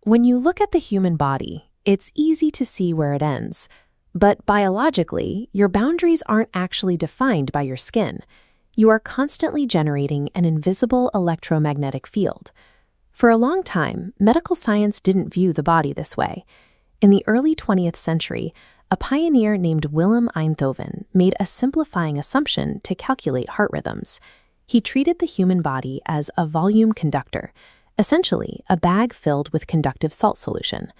When you look at the human body, it's easy to see where it ends. But biologically, your boundaries aren't actually defined by your skin. You are constantly generating an invisible electromagnetic field. For a long time, medical science didn't view the body this way. In the early 20th century, a pioneer named Willem Einthoven made a simplifying assumption to calculate heart rhythms. He treated the human body as a volume conductor, essentially a bag filled with conductive salt solution.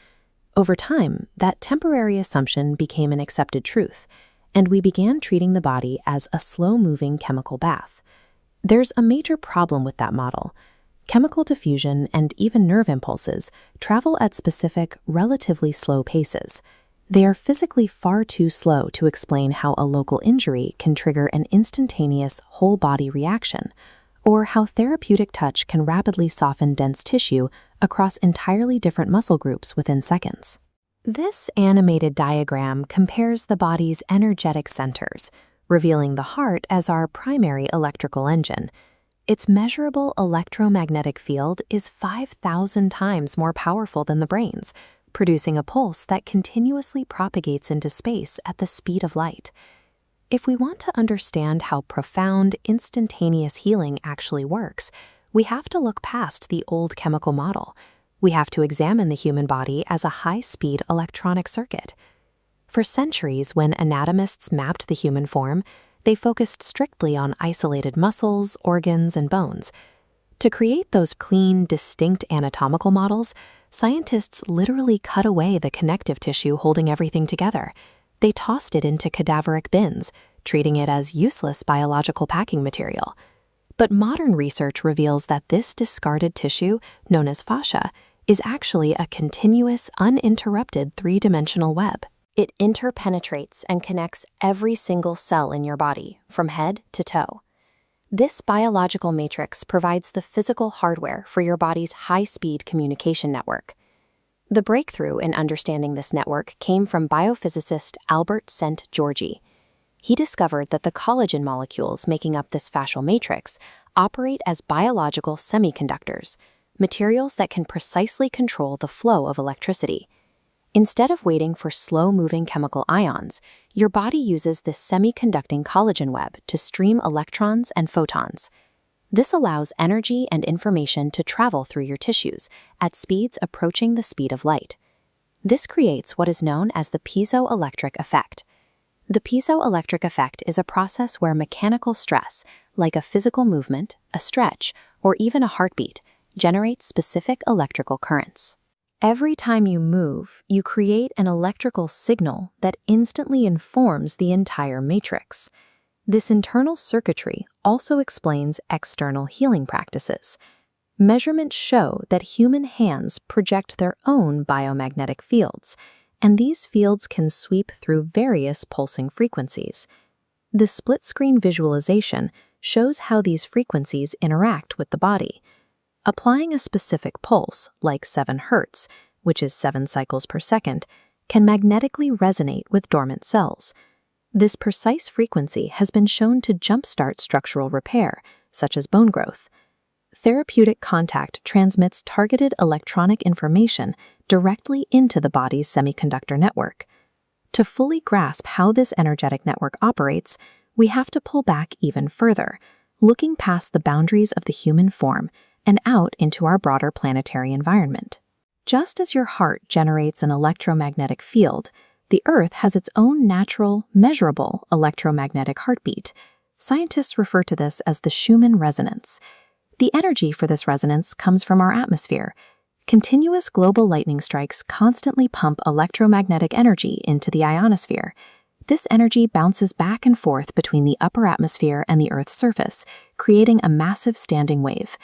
Over time, that temporary assumption became an accepted truth, and we began treating the body as a slow-moving chemical bath. There's a major problem with that model. Chemical diffusion and even nerve impulses travel at specific, relatively slow paces. They are physically far too slow to explain how a local injury can trigger an instantaneous whole-body reaction, or how therapeutic touch can rapidly soften dense tissue across entirely different muscle groups within seconds. This animated diagram compares the body's energetic centers, revealing the heart as our primary electrical engine. Its measurable electromagnetic field is 5,000 times more powerful than the brain's, producing a pulse that continuously propagates into space at the speed of light. If we want to understand how profound, instantaneous healing actually works, we have to look past the old chemical model. We have to examine the human body as a high-speed electronic circuit. For centuries, when anatomists mapped the human form, they focused strictly on isolated muscles, organs, and bones. To create those clean, distinct anatomical models, scientists literally cut away the connective tissue holding everything together. They tossed it into cadaveric bins, treating it as useless biological packing material. But modern research reveals that this discarded tissue, known as fascia, is actually a continuous, uninterrupted three-dimensional web. It interpenetrates and connects every single cell in your body, from head to toe. This biological matrix provides the physical hardware for your body's high-speed communication network. The breakthrough in understanding this network came from biophysicist Albert Szent-Györgyi. He discovered that the collagen molecules making up this fascial matrix operate as biological semiconductors, materials that can precisely control the flow of electricity. Instead of waiting for slow-moving chemical ions, your body uses this semiconducting collagen web to stream electrons and photons. This allows energy and information to travel through your tissues at speeds approaching the speed of light. This creates what is known as the piezoelectric effect. The piezoelectric effect is a process where mechanical stress, like a physical movement, a stretch, or even a heartbeat, generates specific electrical currents. Every time you move, you create an electrical signal that instantly informs the entire matrix. This internal circuitry also explains external healing practices. Measurements show that human hands project their own biomagnetic fields, and these fields can sweep through various pulsing frequencies. The split-screen visualization shows how these frequencies interact with the body. Applying a specific pulse, like 7 Hz, which is 7 cycles per second, can magnetically resonate with dormant cells. This precise frequency has been shown to jumpstart structural repair, such as bone growth. Therapeutic contact transmits targeted electronic information directly into the body's semiconductor network. To fully grasp how this energetic network operates, we have to pull back even further, looking past the boundaries of the human form and out into our broader planetary environment. Just as your heart generates an electromagnetic field, the Earth has its own natural, measurable electromagnetic heartbeat. Scientists refer to this as the Schumann resonance. The energy for this resonance comes from our atmosphere. Continuous global lightning strikes constantly pump electromagnetic energy into the ionosphere. This energy bounces back and forth between the upper atmosphere and the Earth's surface, creating a massive standing wave.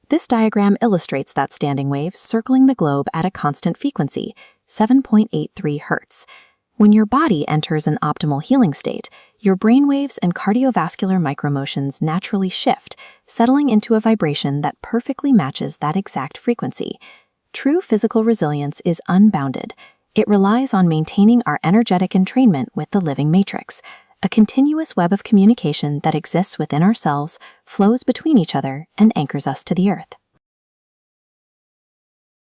This diagram illustrates that standing wave circling the globe at a constant frequency, 7.83 Hz. When your body enters an optimal healing state, your brainwaves and cardiovascular micromotions naturally shift, settling into a vibration that perfectly matches that exact frequency. True physical resilience is unbounded. It relies on maintaining our energetic entrainment with the living matrix, a continuous web of communication that exists within ourselves, flows between each other, and anchors us to the Earth.